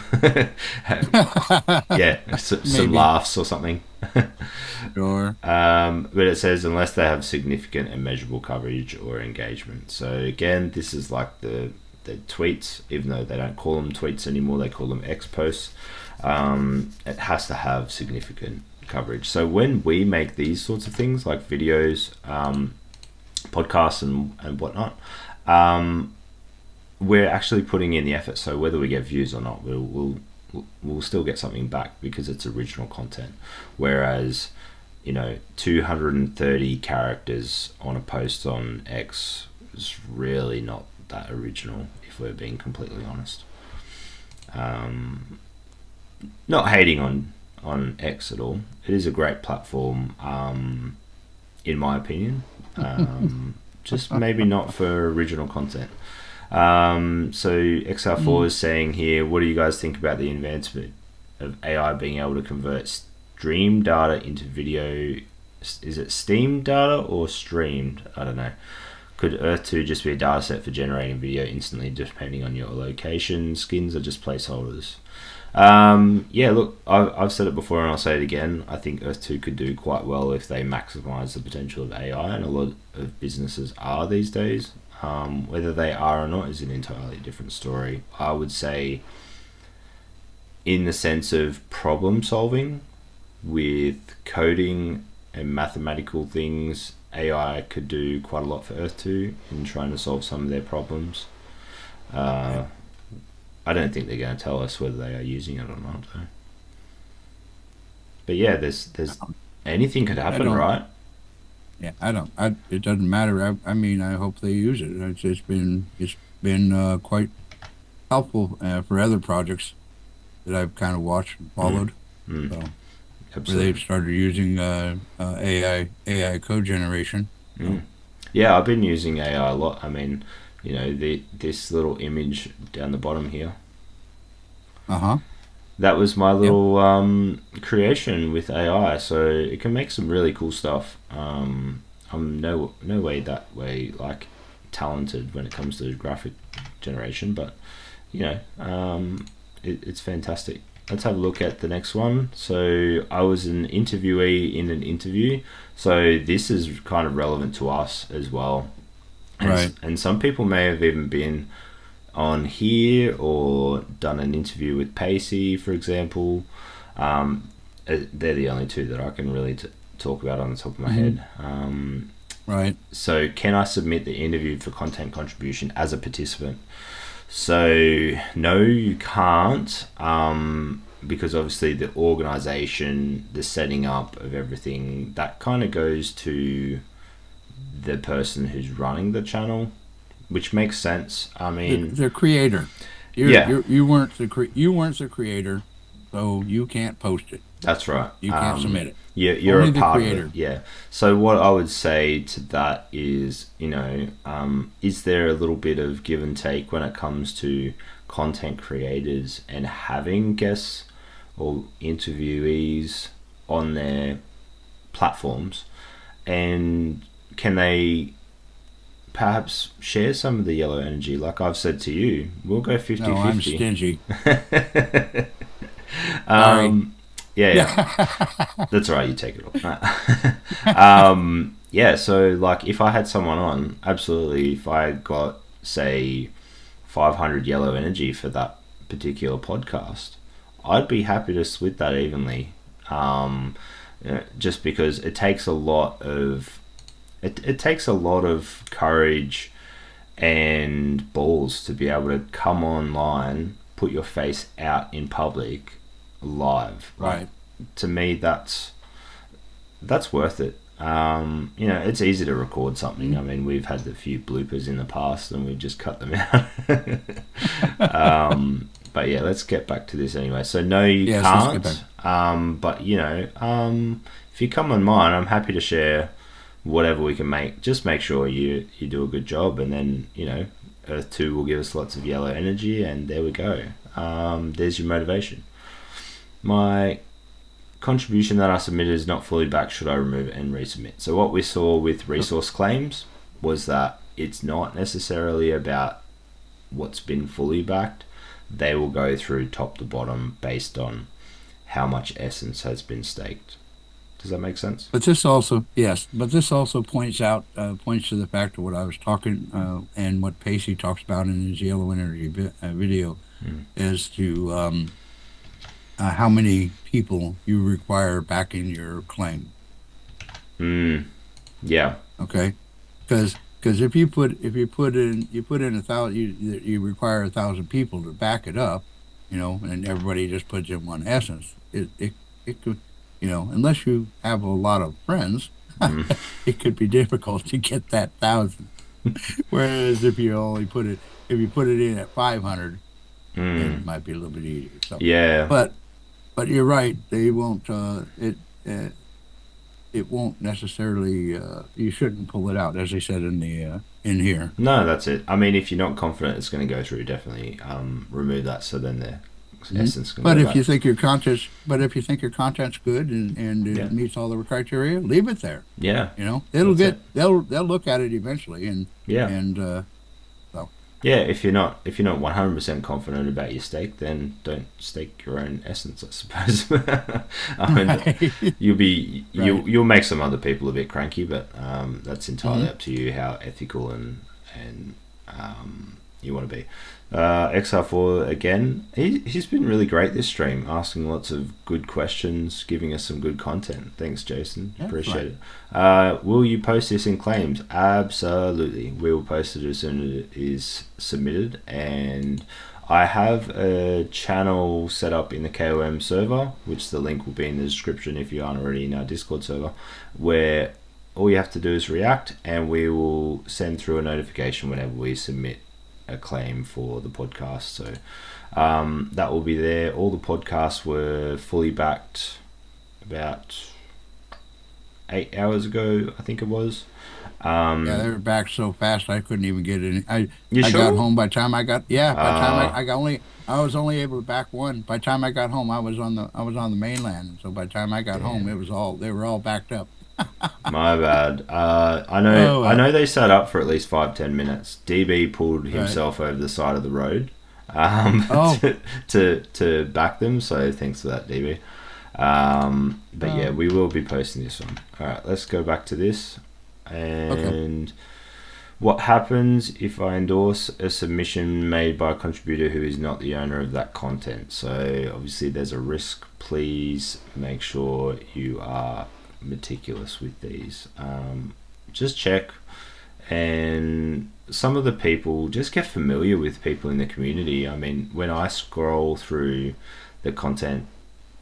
Yeah, some laughs or something. Sure. But it says unless they have significant and measurable coverage or engagement. So again, this is like the tweets, even though they don't call them tweets anymore, they call them X posts. It has to have significant coverage. So when we make these sorts of things like videos, podcasts and whatnot, we're actually putting in the effort. So whether we get views or not, we'll still get something back because it's original content. Whereas 230 characters on a post on X is really not that original, if we're being completely honest. Not hating on X at all. It is a great platform, in my opinion. Just maybe not for original content. So XR4 is saying here, what do you guys think about the advancement of AI being able to convert stream data into video? Is it Steam data or streamed? I don't know. Could Earth 2 just be a data set for generating video instantly depending on your location? Skins are just placeholders. Yeah, look, I've said it before and I'll say it again. I think Earth 2 could do quite well if they maximize the potential of AI, and a lot of businesses are these days. Whether they are or not is an entirely different story. I would say in the sense of problem solving with coding and mathematical things, AI could do quite a lot for Earth 2 in trying to solve some of their problems. I don't think they're going to tell us whether they are using it or not. Though. But yeah, there's anything could happen, don't- right? Yeah, it doesn't matter. I mean, I hope they use it. It's been quite helpful for other projects that I've kind of watched and followed. Mm. So, where Absolutely. they've started using AI code generation. Mm. Yeah, I've been using AI a lot. I mean, this little image down the bottom here. Uh-huh. That was my little creation with AI, so it can make some really cool stuff. I'm no way that way like talented when it comes to graphic generation, but it's fantastic. Let's have a look at the next one. So I was an interviewee in an interview, so this is kind of relevant to us as well. Right. And some people may have even been on here or done an interview with Pacey, for example. They're the only two that I can really talk about on the top of my head. Right. So can I submit the interview for content contribution as a participant? So no, you can't, because obviously the organization, the setting up of everything, that kind of goes to the person who's running the channel, which makes sense. I mean, The creator. You weren't the creator, so you can't post it. that's right. You can't submit it. You're Only a the part creator. of it. Yeah. So what I would say to that is, is there a little bit of give and take when it comes to content creators and having guests or interviewees on their platforms, and can they perhaps share some of the yellow energy? Like I've said to you, we'll go 50-50. No, I'm stingy. Yeah. That's all right, you take it all. Yeah, so like if I had someone on, absolutely, if I got, say, 500 yellow energy for that particular podcast, I'd be happy to split that evenly. Just because it takes a lot of courage and balls to be able to come online, put your face out in public live. Right. To me, that's worth it. It's easy to record something. I mean, we've had a few bloopers in the past and we've just cut them out. But yeah, let's get back to this anyway. So no, you can't. But if you come on mine, I'm happy to share whatever we can make. Just make sure you do a good job, and then Earth 2 will give us lots of yellow energy, and there we go. There's your motivation. My contribution that I submitted is not fully backed. Should I remove it and resubmit? So what we saw with resource claims was that it's not necessarily about what's been fully backed. They will go through top to bottom based on how much essence has been staked. Does that make sense? But this also points to the fact of what I was talking and what Pacey talks about in his yellow energy video, is to how many people you require backing your claim. Yeah. Okay, because if you put in 1,000, you require 1,000 people to back it up, and everybody just puts in one essence. It could, unless you have a lot of friends, it could be difficult to get that 1,000. Whereas if you put it in at 500, it might be a little bit easier. So, yeah. But you're right. They won't. It won't necessarily. You shouldn't pull it out, as they said in here. No, that's it. I mean, if you're not confident it's going to go through, definitely remove that. So then the essence can But go if back. you think your content's good and it meets all the criteria, leave it there. Yeah. They'll look at it eventually, and Yeah. and Yeah, if you're not 100% confident about your stake, then don't stake your own essence, I suppose. I mean, you'll make some other people a bit cranky, but that's entirely up to you how ethical and you want to be. XR4 again, he's been really great this stream, asking lots of good questions, giving us some good content. Thanks, Jason. Appreciate it. Will you post this in claims? Absolutely. We will post it as soon as it is submitted, and I have a channel set up in the KOM server, which the link will be in the description if you aren't already in our Discord server, where all you have to do is react, and we will send through a notification whenever we submit a claim for the podcast. So that will be there. All the podcasts were fully backed about 8 hours ago, I think it was. Yeah, they were back so fast I couldn't even get any. You I sure? got home by the time I got I was only able to back one. By the time I got home, I was on the mainland, and so by the time I got home, they were all backed up. My bad. I Oh, know they sat up for at least 5-10 minutes. DB pulled himself over the side of the road Oh. to back them. So thanks for that, DB. But yeah, we will be posting this one. All right, let's go back to this. And what happens if I endorse a submission made by a contributor who is not the owner of that content? So obviously there's a risk. Please make sure you are meticulous with these. Just check, and some of the people, just get familiar with people in the community. I mean, when I scroll through the content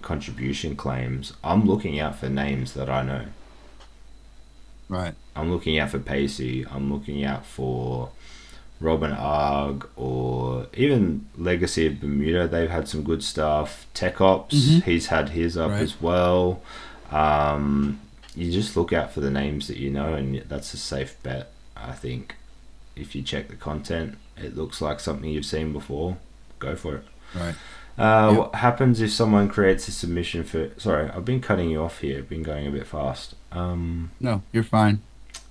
contribution claims, I'm looking out for names that I know. Right. I'm looking out for Pacey. I'm looking out for Robin Arg, or even Legacy of Bermuda. They've had some good stuff. Tech Ops, he's had his up as well. You just look out for the names that you know, and that's a safe bet, I think. If you check the content, it looks like something you've seen before, go for it. Right. What happens if someone creates a submission for... Sorry, I've been cutting you off here. I've been going a bit fast. No, you're fine.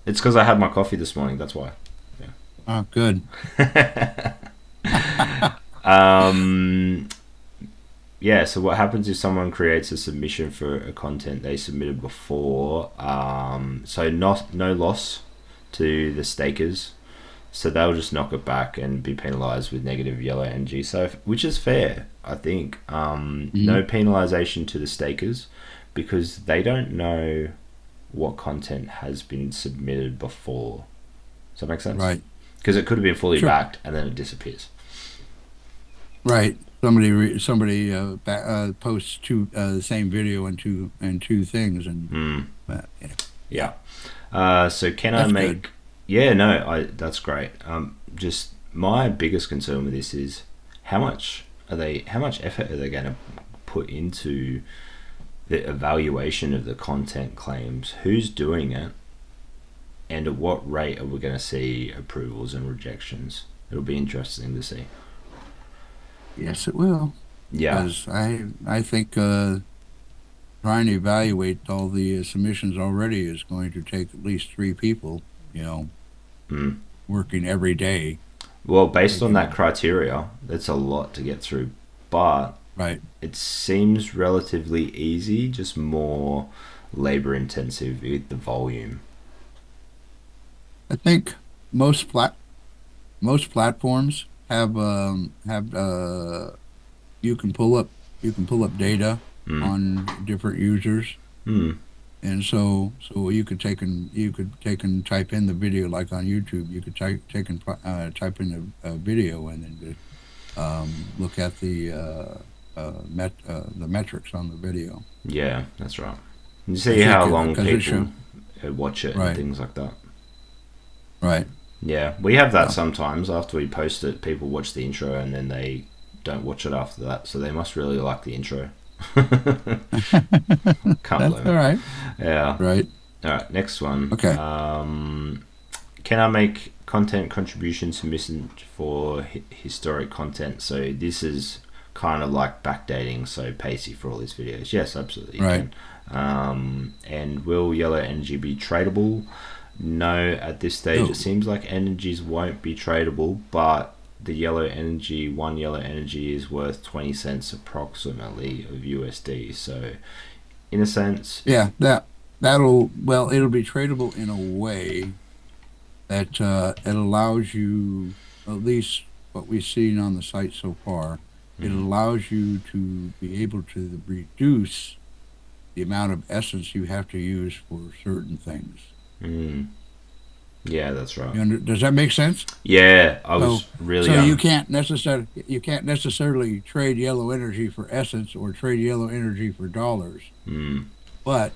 It's because I had my coffee this morning, that's why. Yeah. Oh, good. Yeah, so what happens if someone creates a submission for a content they submitted before? So no loss to the stakers. So they'll just knock it back and be penalised with negative yellow energy. So, which is fair, I think. No penalisation to the stakers, because they don't know what content has been submitted before. Does that make sense? Right. Because it could have been fully backed and then it disappears. Right. Somebody posts the same video and two things, and yeah. So can That's I make? good. Yeah, no, that's great. Just my biggest concern with this is how much effort are they going to put into the evaluation of the content claims? Who's doing it? And at what rate are we going to see approvals and rejections? It'll be interesting to see. Yes, it will. Yeah. Because I think trying to evaluate all the submissions already is going to take at least 3 people, working every day. Well, based on that criteria, that's a lot to get through. But Right. it seems relatively easy, just more labor intensive with the volume. I think most platforms have you can pull up data on different users, and so you could take and type in the video, like on YouTube. You could type in a video and then just, look at the metrics on the video. Yeah, that's right. You see how long people watch it and Right. things like that. Right. Yeah, we have that sometimes. After we post it, people watch the intro and then they don't watch it after that, so they must really like the intro. Can't blame All them. right. Yeah. Right. All right, next one. Okay. Can I make content contribution submission for historic content? So this is kind of like backdating, so Pacey for all his videos. Yes, absolutely. You Right. can. And will yellow energy be tradable? No, at this stage No. it seems like energies won't be tradable, but the one yellow energy is worth 20 cents approximately of USD. So in a sense, Yeah, it'll be tradable in a way that it allows you, at least what we've seen on the site so far, it allows you to be able to reduce the amount of essence you have to use for certain things. Yeah, that's right. Does that make sense? Yeah, I So, was really so you can't necessarily trade yellow energy for essence or trade yellow energy for dollars, mm, but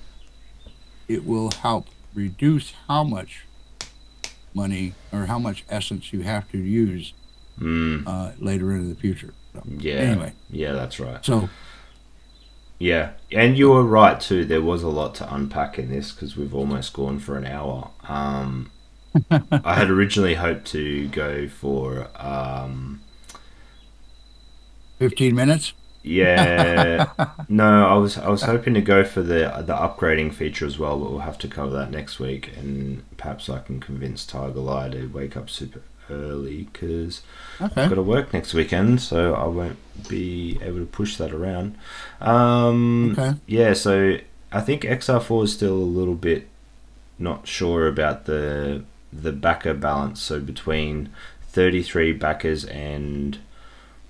it will help reduce how much money or how much essence you have to use mm, later into the future. So yeah, anyway, yeah, that's right. so Yeah, and you so were right too. There was a lot to unpack in this because we've almost gone for an hour. I had originally hoped to go for 15 minutes. yeah. No, I was hoping to go for the upgrading feature as well, but we'll have to cover that next week, and perhaps I can convince Tiger Eye to wake up super early because I've Okay. got to work next weekend, so I won't be able to push that around. Okay. Yeah, so I think XR4 is still a little bit not sure about the backer balance. So between 33 backers and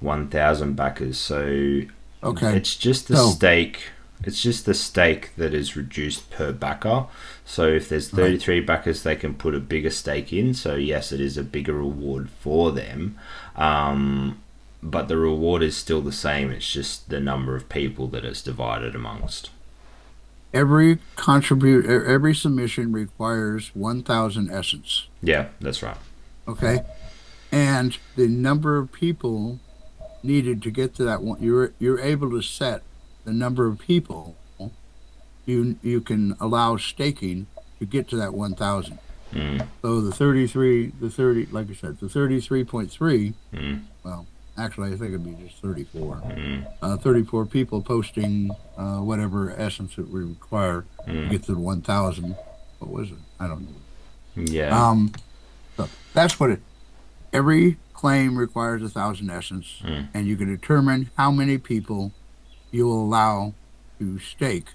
1,000 backers. So Okay. it's just the So stake. It's just the stake that is reduced per backer. So if there's right. 33 backers, they can put a bigger stake in. So yes, it is a bigger reward for them. But the reward is still the same. It's just the number of people that it's divided amongst. Every submission requires 1,000 essence. Yeah, that's right. Okay. And the number of people needed to get to that one, you're able to set the number of people you can allow staking to get to that 1,000. Mm, So the 30, like I said, the 33.3, mm, well, actually, I think it'd be just 34. mm, 34 people posting whatever essence it would require to mm. get to the 1,000. What was it? I don't know. Yeah. Um, so that's what it, every claim requires 1,000 essence, Mm, and you can determine how many people you will allow to stake,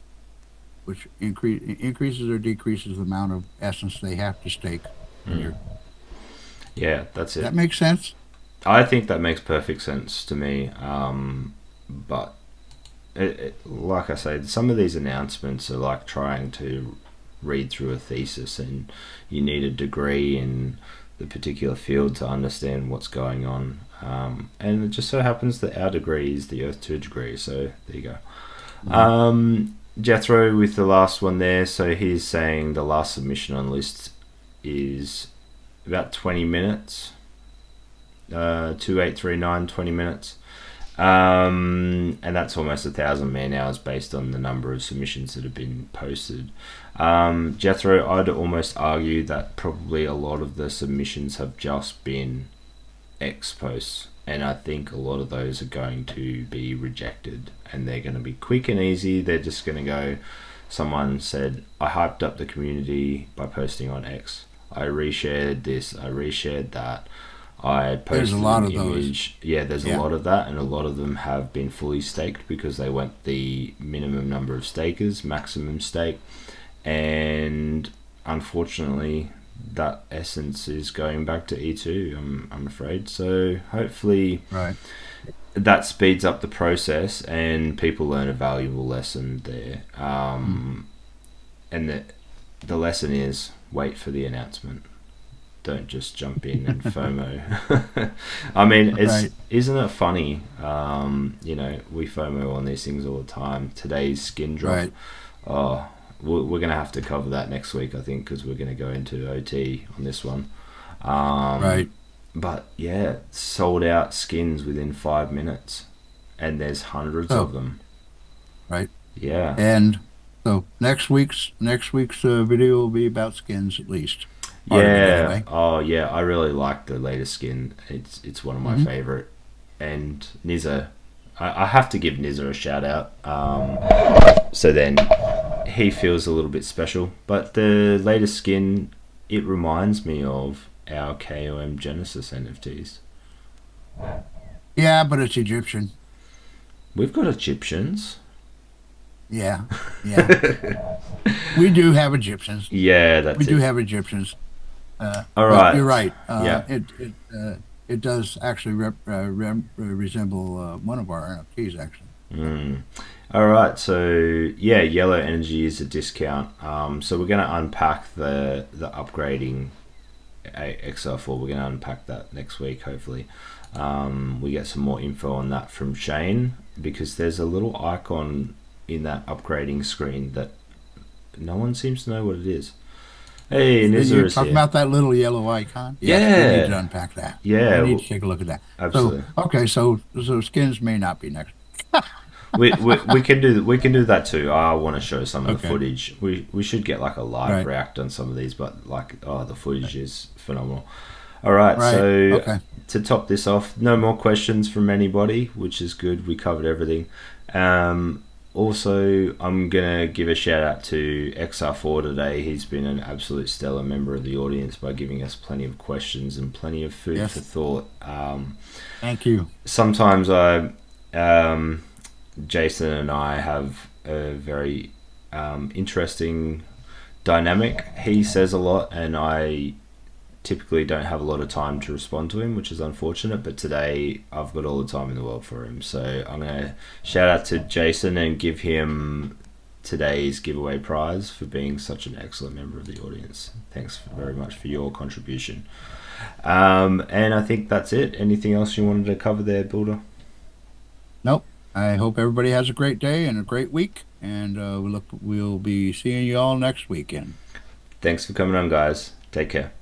which increases or decreases the amount of essence they have to stake. When mm. you're, Yeah, that's it. that makes sense? I think that makes perfect sense to me. But like I said, some of these announcements are like trying to read through a thesis, and you need a degree in the particular field to understand what's going on. And it just so happens that our degree is the Earth 2 degree, so there you go. Mhm. Jethro with the last one there, so he's saying the last submission on list is about 20 minutes. 2839, 20 minutes. And that's almost 1,000 man hours based on the number of submissions that have been posted. Jethro, I'd almost argue that probably a lot of the submissions have just been X posts, and I think a lot of those are going to be rejected, and they're going to be quick and easy. They're just going to go, someone said, I hyped up the community by posting on X. I reshared this, I reshared that. I There's a posted lot an of those. image. Yeah, there's a Yeah. lot of that, and a lot of them have been fully staked because they went the minimum number of stakers, maximum stake, and unfortunately, that essence is going back to E2. I'm afraid. So hopefully, Right. that speeds up the process, and people learn a valuable lesson there. And the lesson is wait for the announcement. Don't just jump in and FOMO. I mean, Right. isn't it funny? We FOMO on these things all the time. Today's skin drop. Right. Oh, we're gonna have to cover that next week, I think, because we're gonna go into OT on this one. Right. But yeah, sold out skins within 5 minutes, and there's hundreds of So, them. right. Yeah. And so next week's video will be about skins at least. Part of it Yeah. anyway. Oh, yeah. I really like the latest skin. It's one of my Hmm. favorite. And Nizza, I have to give Nizza a shout out. So then he feels a little bit special. But the latest skin, it reminds me of our KOM Genesis NFTs. Yeah, but it's Egyptian. We've got Egyptians. Yeah. Yeah. We do have Egyptians. Yeah, We that's do it. have Egyptians. All But you're right. right. Yeah. It does actually resemble one of our NFTs actually. Mm. All right, so yeah, yellow energy is a discount. So we're going to unpack the upgrading XR4. We're going to unpack that next week, hopefully. We get some more info on that from Shane, because there's a little icon in that upgrading screen that no one seems to know what it is. Hey, Nizar You're is talking here. about that little yellow icon? Yes, we Yeah. need to unpack that. Yeah, We need to take a look at that. absolutely. So, okay, so skins may not be next. we can do that too. I want to show some of the Okay. footage. We should get like a live Right. react on some of these, but like the footage is phenomenal. All right, Right. so Okay. to top this off, no more questions from anybody, which is good. We covered everything. Also, I'm gonna give a shout out to XR4 today. He's been an absolute stellar member of the audience by giving us plenty of questions and plenty of food Yes. for thought. Thank you. Sometimes Jason and I have a very interesting dynamic. He says a lot, and I typically don't have a lot of time to respond to him, which is unfortunate, but today I've got all the time in the world for him. So I'm going to shout out to Jason and give him today's giveaway prize for being such an excellent member of the audience. Thanks very much for your contribution. And I think that's it. Anything else you wanted to cover there, Builder? Nope. I hope everybody has a great day and a great week, and we'll be seeing you all next weekend. Thanks for coming on, guys. Take care.